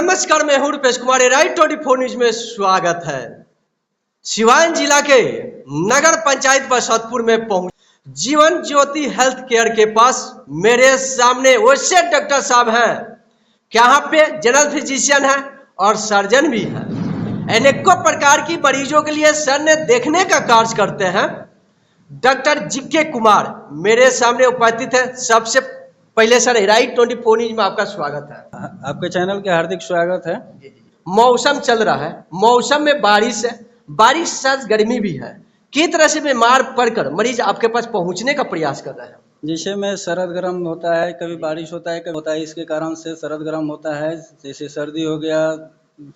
नमस्कार, मैं हूं रुपेश कुमार। राइट 24 न्यूज में स्वागत है। सिवान जिला के नगर पंचायत बसंतपुर में पहुंच जीवन ज्योति हेल्थ केयर के पास मेरे सामने वैसे डॉक्टर साहब हैं, यहाँ पे जनरल फिजिशियन है और सर्जन भी है। अनेकों प्रकार की मरीजों के लिए सर ने देखने का कार्य करते हैं। डॉक्टर जीके कुमार मेरे सामने उपस्थित है। सबसे पहले सर राइट 24 न्यूज में आपका स्वागत है। आपके चैनल के हार्दिक स्वागत है। मौसम चल रहा है, मौसम में बारिश है, बारिश साथ गर्मी भी है। किस तरह से बीमार पड़कर मरीज आपके पास पहुंचने का प्रयास कर रहे हैं? जैसे में सरद गर्म होता है, कभी बारिश होता है, कभी होता है, इसके कारण से सरद गर्म होता है। जैसे सर्दी हो गया,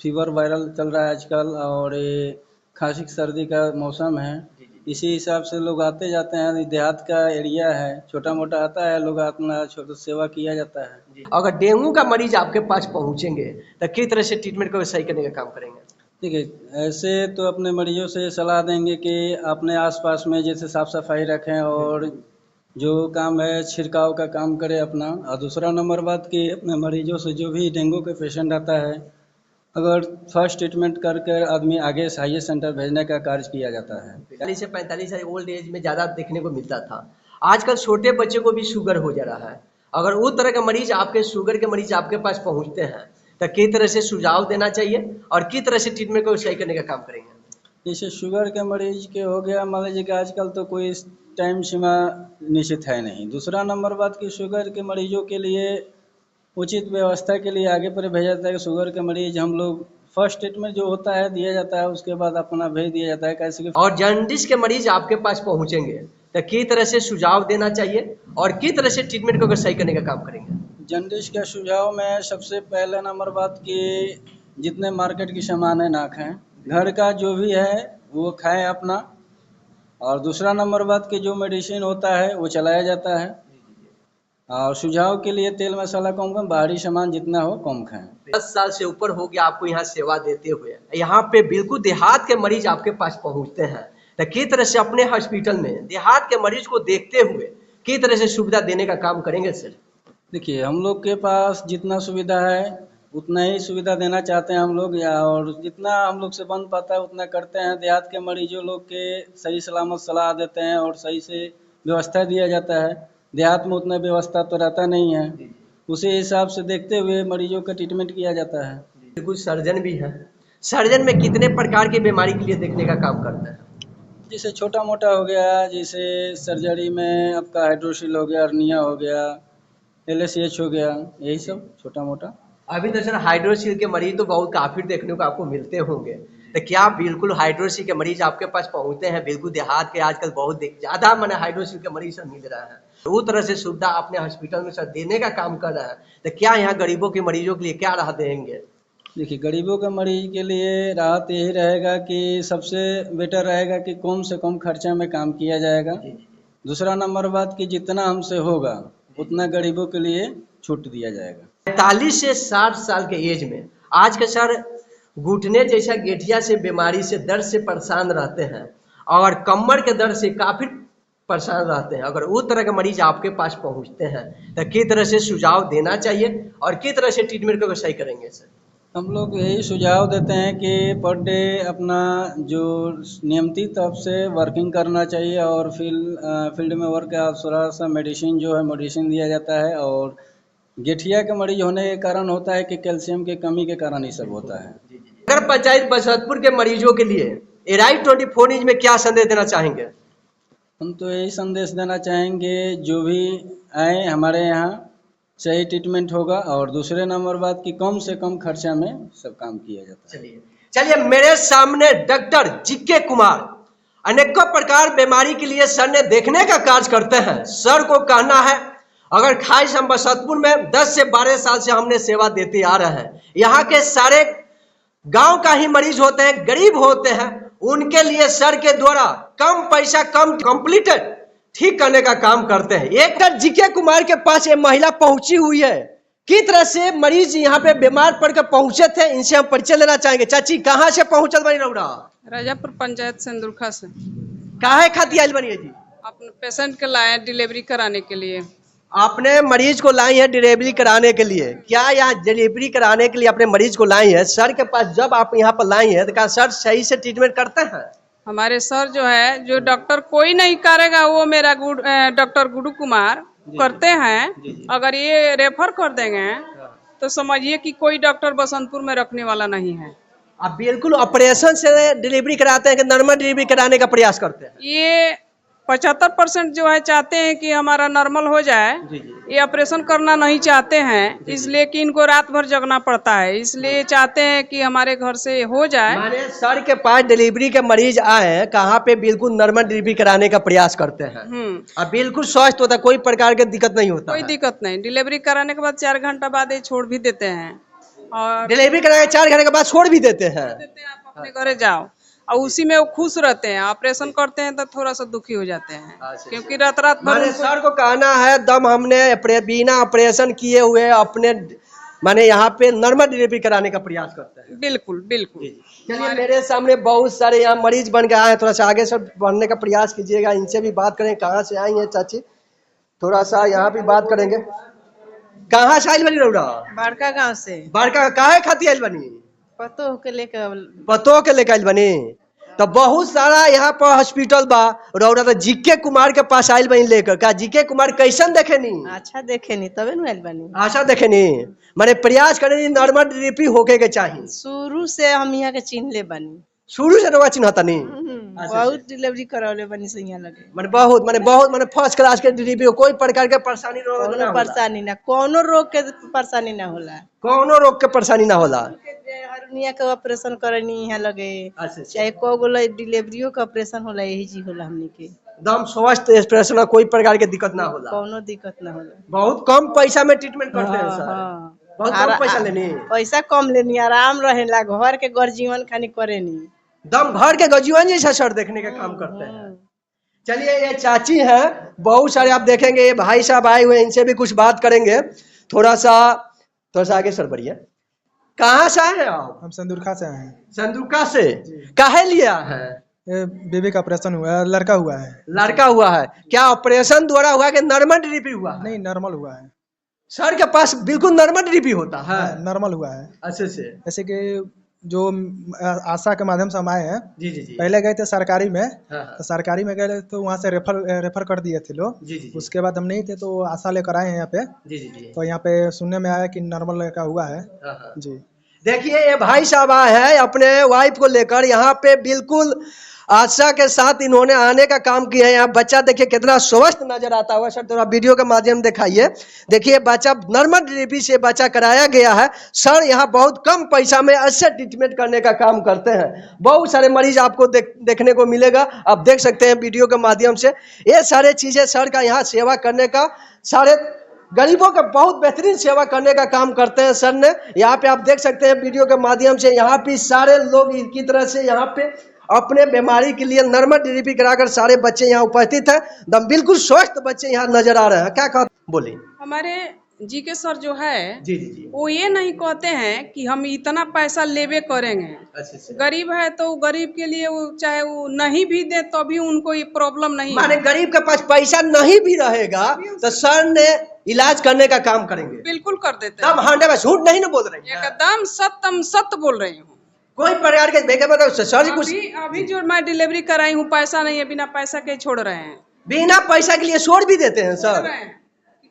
फीवर वायरल चल रहा है आजकल, और ये खांसी सर्दी का मौसम है। इसी हिसाब से लोग आते जाते हैं। देहात का एरिया है, छोटा मोटा आता है, लोग अपना छोटा सेवा किया जाता है। अगर डेंगू का मरीज आपके पास पहुंचेंगे तो किस तरह से ट्रीटमेंट को सही करने का काम करेंगे? देखिए, ऐसे तो अपने मरीजों से सलाह देंगे कि अपने आसपास में जैसे साफ सफाई रखें और जो काम है छिड़काव का काम करें अपना। और दूसरा नंबर बात कि अपने मरीजों से जो भी डेंगू के पेशेंट आता है, अगर फर्स्ट ट्रीटमेंट करके आदमी आगे हाईएस्ट सेंटर भेजने का कार्य किया जाता है। 40 से 45 साल ओल्ड एज में ज़्यादा देखने को मिलता था। आजकल छोटे बच्चे को भी शुगर हो जा रहा है। अगर उस तरह के मरीज आपके शुगर के मरीज आपके पास पहुंचते हैं तो किस तरह से सुझाव देना चाहिए और किस तरह से ट्रीटमेंट को सही करने का काम करेंगे? जैसे शुगर के मरीज के हो गया, मान लीजिए कि आजकल तो कोई टाइम सीमा निश्चित है नहीं। दूसरा नंबर बात कि शुगर के मरीजों के लिए उचित व्यवस्था के लिए आगे पर भेजा जाता है। कि शुगर के मरीज हम लोग फर्स्ट ट्रीटमेंट जो होता है दिया जाता है, उसके बाद अपना भेज दिया जाता है। कैसे कि और जॉन्डिस के मरीज आपके पास पहुंचेंगे तो किस तरह से सुझाव देना चाहिए और किस तरह से ट्रीटमेंट को सही करने का काम करेंगे? जॉन्डिस का सुझाव में सबसे पहले नंबर बात कि जितने मार्केट की सामान है ना खाएं, घर का जो भी है वो खाएं अपना। और दूसरा नंबर बात कि जो मेडिसिन होता है वो चलाया जाता है। और सुझाव के लिए तेल मसाला कम कम, बाहरी सामान जितना हो कम खाएं। 10 साल से ऊपर हो गया आपको यहाँ सेवा देते हुए। यहाँ पे बिल्कुल देहात के मरीज आपके पास पहुँचते हैं तो किस तरह से अपने हॉस्पिटल में देहात के मरीज को देखते हुए किस तरह से सुविधा देने का काम करेंगे सर? देखिए, हम लोग के पास जितना सुविधा है उतना ही सुविधा देना चाहते हैं हम लोग, और जितना हम लोग से बन पाता है उतना करते हैं। देहात के मरीजों लोग के सही सलामत सलाह देते हैं और सही से व्यवस्था दिया जाता है। देहात में उतना व्यवस्था तो रहता नहीं है, उसी हिसाब से देखते हुए मरीजों का ट्रीटमेंट किया जाता है। बिल्कुल सर्जन भी है। सर्जन में कितने प्रकार की बीमारी के लिए देखने का काम करता है? जैसे छोटा मोटा हो गया, जैसे सर्जरी में आपका हाइड्रोसिल हो गया, अर्निया हो गया, LSH हो गया, यही सब छोटा मोटा। अभी तो सर हाइड्रोसिल के मरीज तो बहुत काफी देखने को आपको मिलते होंगे, तो क्या बिल्कुल हाइड्रोसिल के मरीज आपके पास पहुंचते हैं? बिल्कुल देहात के आजकल बहुत ज्यादा मैंने हाइड्रोसिल के मरीज सब मिल रहा है। तो उस तरह से सुविधा अपने हॉस्पिटल में सर देने का काम कर रहा है, तो क्या यहाँ गरीबों के मरीजों के लिए क्या राहत देंगे? देखिए, गरीबों के मरीज के लिए राहत यही रहेगा कि सबसे बेटर रहेगा कि कम से कम खर्चा में काम किया जाएगा। दूसरा नंबर बात कि जितना हमसे होगा उतना गरीबों के लिए छूट दिया जाएगा। 45 से 60 साल के एज में आज के सर घुटने जैसा गेठिया से बीमारी से दर्द से परेशान रहते हैं और कमर के दर्द से काफी परेशान रहते हैं। अगर उस तरह के मरीज आपके पास पहुंचते हैं तो किस तरह से सुझाव देना चाहिए और किस तरह से ट्रीटमेंट को सही करेंगे सर? हम लोग यही सुझाव देते हैं कि पर डे अपना जो नियमित तौर से वर्किंग करना चाहिए और फील्ड में वर्क का थोड़ा सा मेडिसिन जो है मेडिसिन दिया जाता है। और गेठिया के मरीज होने के कारण होता है कि कैल्शियम की कमी के कारण ये सब होता है। नगर पंचायत बसंतपुर के मरीजों के लिए राइट 24 न्यूज में क्या संदेश देना चाहेंगे? हम तो यही संदेश देना चाहेंगे, जो भी आए हमारे यहाँ सही ट्रीटमेंट होगा। और दूसरे नंबर बात कि कम से कम खर्चा में सब काम किया जाता है। चलिए मेरे सामने डॉक्टर जीके कुमार अनेकों प्रकार बीमारी के लिए सर ने देखने का कार्य करते हैं। सर को कहना है अगर खास हम बसंतपुर में 10 से 12 साल से हमने सेवा देते आ रहे हैं। यहाँ के सारे गांव का ही मरीज होते हैं, गरीब होते हैं, उनके लिए सर के द्वारा कम पैसा कम कंप्लीटेड ठीक करने का काम करते हैं। एक डॉक्टर जीके कुमार के पास ये महिला पहुंची हुई है। किस तरह से मरीज यहाँ पे बीमार पड़कर पहुंचे थे, इनसे हम परिचय लेना चाहेंगे। चाची कहाँ से पहुंचल बनी रउरा? राजापुर पंचायत सिंदुरखा से। काहे खातिर आइल बनी जी? अपने पेशेंट के लाए डिलीवरी कराने के लिए। आपने मरीज को लाई है डिलीवरी कराने के लिए, क्या यहाँ डिलीवरी कराने के लिए अपने मरीज को लाई है? सर के पास जब आप यहाँ पर लाई है तो क्या सर सही से ट्रीटमेंट करते हैं? हमारे सर जो है, जो डॉक्टर कोई नहीं करेगा वो मेरा डॉक्टर गुड्डू कुमार करते हैं। अगर ये रेफर कर देंगे तो समझिए कि कोई डॉक्टर बसंतपुर में रखने वाला नहीं है। आप बिल्कुल ऑपरेशन से डिलीवरी कराते हैं कि नॉर्मल डिलीवरी कराने का प्रयास करते हैं? ये 75% जो है चाहते हैं कि हमारा नॉर्मल हो जाए। ये ऑपरेशन करना नहीं चाहते हैं, इसलिए कि इनको रात भर जगना पड़ता है, इसलिए चाहते हैं कि हमारे घर से हो जाए। माने सर के पास डिलीवरी के मरीज आए कहाँ पे बिल्कुल नॉर्मल डिलीवरी कराने का प्रयास करते हैं, अब बिल्कुल स्वस्थ होता है, कोई प्रकार की दिक्कत नहीं होता, कोई दिक्कत नहीं। डिलीवरी कराने के बाद 4 घंटा बाद ये छोड़ भी देते हैं, और डिलीवरी कराने के 4 घंटे के बाद छोड़ भी देते हैं। आप अपने घरे जाओ, और उसी में वो खुश रहते हैं। ऑपरेशन करते हैं तो थोड़ा सा दुखी हो जाते हैं, क्योंकि रात भर माने सर को कहना है दम हमने बिना ऑपरेशन किए हुए अपने माने यहाँ पे नॉर्मल डिलीवरी कराने का प्रयास करते हैं। बिल्कुल बिल्कुल। चलिए मेरे सामने बहुत सारे यहाँ मरीज बन के आए हैं, थोड़ा सा आगे से बढ़ने का प्रयास कीजिएगा, इनसे भी बात करें। कहाँ से आई हैं चाची? थोड़ा सा यहाँ भी बात करेंगे। कहाँ से आयल बनी रौरा? बड़का गांव से। बड़का काहे खाती आयल बनी? पतो के लेकर पतो के लेकर आयल बनी। तो बहुत सारा यहाँ पर हॉस्पिटल बा, रौरा तो जीके कुमार के पास आयल बनी लेकर। का जीके कुमार कैसन देखे नी? अच्छा देखे नी तबे न आइल बनी। अच्छा देखे नी, माने प्रयास करे नॉर्मल डिलीवरी होके के चाहिए। शुरू से हम यहाँ के चिन्ह ले बनी, शुरू से रवा चिन्हता नी। बहुत डिलीवरी करौले बनी से यहाँ लगे। माने बहुत माने फर्स्ट क्लास के डिलीवरी हो, कोई प्रकार के परेशानी ना होला। कोनो परेशानी ना, कोनो रोग के परेशानी ना होला, कोनो रोग के परेशानी ना होला। हरनिया के ऑपरेशन करनी यहाँ लगे, अच्छा। चाहे को गोला डिलीवरियो का ऑपरेशन होला, यही जी होला हमनी के। एकदम स्वस्थ एक्सप्रेशन, कोई प्रकार के दिक्कत ना होला, कोनो दिक्कत ना होला। बहुत कम पैसा में ट्रीटमेंट करते हैं सर। बहुत कम पैसा लेनी, पैसा कम लेनी, आराम रहेला, घर के घर जीवन खानी करेनी, दम घर के गजीवन जैसा सर देखने का काम करते हैं। चलिए ये चाची है, बहुत सारे आप देखेंगे, ये भाई साहब आए हुए, इनसे भी कुछ बात करेंगे। थोड़ा सा आगे सर बढ़िए। कहाँ से आए हैं आप? हम संदूरखा से आए हैं। संदूरखा से काहे लिया है? बेबी का ऑपरेशन हुआ है, लड़का हुआ है। लड़का हुआ है, क्या ऑपरेशन द्वारा हुआ कि नॉर्मल डिलीवरी हुआ है? नहीं, नॉर्मल हुआ है। सर के पास बिल्कुल नॉर्मल डिलीवरी होता है? नॉर्मल हुआ है। अच्छे से। जैसे कि जो आशा के माध्यम से हम आए हैं, जी। पहले गए थे सरकारी में, हाँ। तो सरकारी में गए तो वहाँ से रेफर कर दिए थे लोग। जी। उसके बाद हम नहीं थे तो आशा लेकर आए हैं यहाँ पे। जी। तो यहाँ पे सुनने में आया कि नॉर्मल लड़का हुआ है। हाँ। जी देखिए ये भाई साहब आए हैं अपने वाइफ को लेकर यहाँ पे, बिल्कुल आशा के साथ इन्होंने आने का काम किया है। यहाँ बच्चा देखिए कितना स्वस्थ नजर आता हुआ। सर थोड़ा वीडियो के माध्यम दिखाइए। देखिए बच्चा नॉर्मल डिलीवरी से बच्चा कराया गया है। सर यहाँ बहुत कम पैसा में अच्छे ट्रीटमेंट करने का काम करते हैं। बहुत सारे मरीज आपको देखने को मिलेगा, आप देख सकते हैं वीडियो के माध्यम से। ये सारे चीजें सर का यहाँ सेवा करने का, सारे गरीबों का बहुत बेहतरीन सेवा करने का काम करते हैं सर ने। यहाँ पे आप देख सकते हैं वीडियो के माध्यम से, यहाँ पे सारे लोग इनकी तरह से यहाँ पे अपने बीमारी के लिए नॉर्मल डिलीवरी कराकर सारे बच्चे यहाँ उपस्थित हैं। दम बिल्कुल स्वस्थ बच्चे यहाँ नजर आ रहे हैं। क्या कहते बोलिए? हमारे जी के सर जो है, जी। वो ये नहीं कहते हैं कि हम इतना पैसा लेवे करेंगे। अच्छा। गरीब है तो गरीब के लिए वो चाहे वो नहीं भी दे तो भी उनको ये प्रॉब्लम नहीं माने है। गरीब के पास पैसा नहीं भी रहेगा तो सर ने इलाज करने का काम करेंगे, बिल्कुल कर देते हैं। तब 100% झूठ नहीं ना बोल रहे हैं, एकदम सत्य बोल रही हूँ। कोई प्रकार के बेके बताओ सर कुछ। अभी जो मैं डिलीवरी कराई हूँ, पैसा नहीं है, बिना पैसा के छोड़ रहे हैं। बिना पैसा के लिए छोड़ भी देते हैं सर।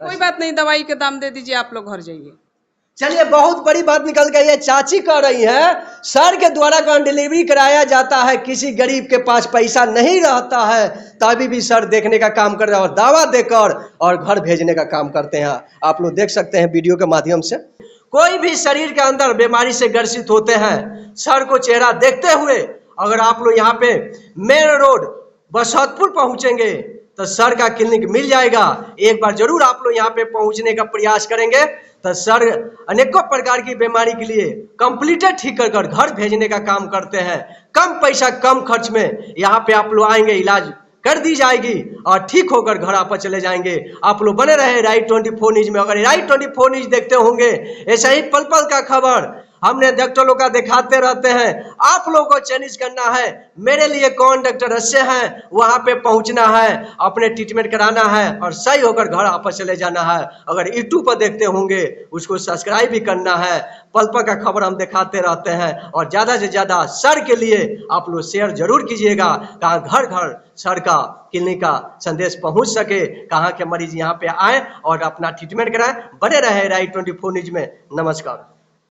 कोई बात नहीं, दवाई के दाम दे दीजिए, आप लोग घर जाइए। चलिए बहुत बड़ी बात निकल गई है। चाची कह रही है सर के द्वारा कहाँ डिलीवरी कराया जाता है, किसी गरीब के पास पैसा नहीं रहता है तभी भी सर देखने का काम कर रहे हैं और दावा देकर और घर भेजने का काम करते हैं। आप लोग देख सकते हैं वीडियो के माध्यम से। कोई भी शरीर के अंदर बीमारी से ग्रसित होते हैं, सर को चेहरा देखते हुए अगर आप लोग यहाँ पे मेन रोड बसंतपुर पहुंचेंगे तो सर का क्लिनिक मिल जाएगा। एक बार जरूर आप लोग यहाँ पे पहुंचने का प्रयास करेंगे तो सर अनेकों प्रकार की बीमारी के लिए कंप्लीटेड ठीक कर घर भेजने का काम करते हैं। कम पैसा कम खर्च में यहाँ पे आप लोग आएंगे, इलाज कर दी जाएगी और ठीक होकर घर आप चले जाएंगे। आप लोग बने रहे राइट 24 न्यूज में। अगर राइट 24 न्यूज देखते होंगे ऐसा ही पल पल का खबर हमने डॉक्टरों का दिखाते रहते हैं। आप लोगों को चयनित करना है मेरे लिए कौन डॉक्टर अच्छे हैं, वहां पे पहुंचना है, अपने ट्रीटमेंट कराना है और सही होकर घर वापस चले जाना है। अगर यूट्यूब पर देखते होंगे उसको सब्सक्राइब भी करना है। पल पल का खबर हम दिखाते रहते हैं और ज्यादा से ज्यादा सर के लिए आप लोग शेयर जरूर कीजिएगा, कहाँ घर घर सर का क्लिनिक का संदेश पहुंच सके, कहाँ के मरीज यहाँ पे आए और अपना ट्रीटमेंट कराएं। बने रहे राइट 24 न्यूज में। नमस्कार।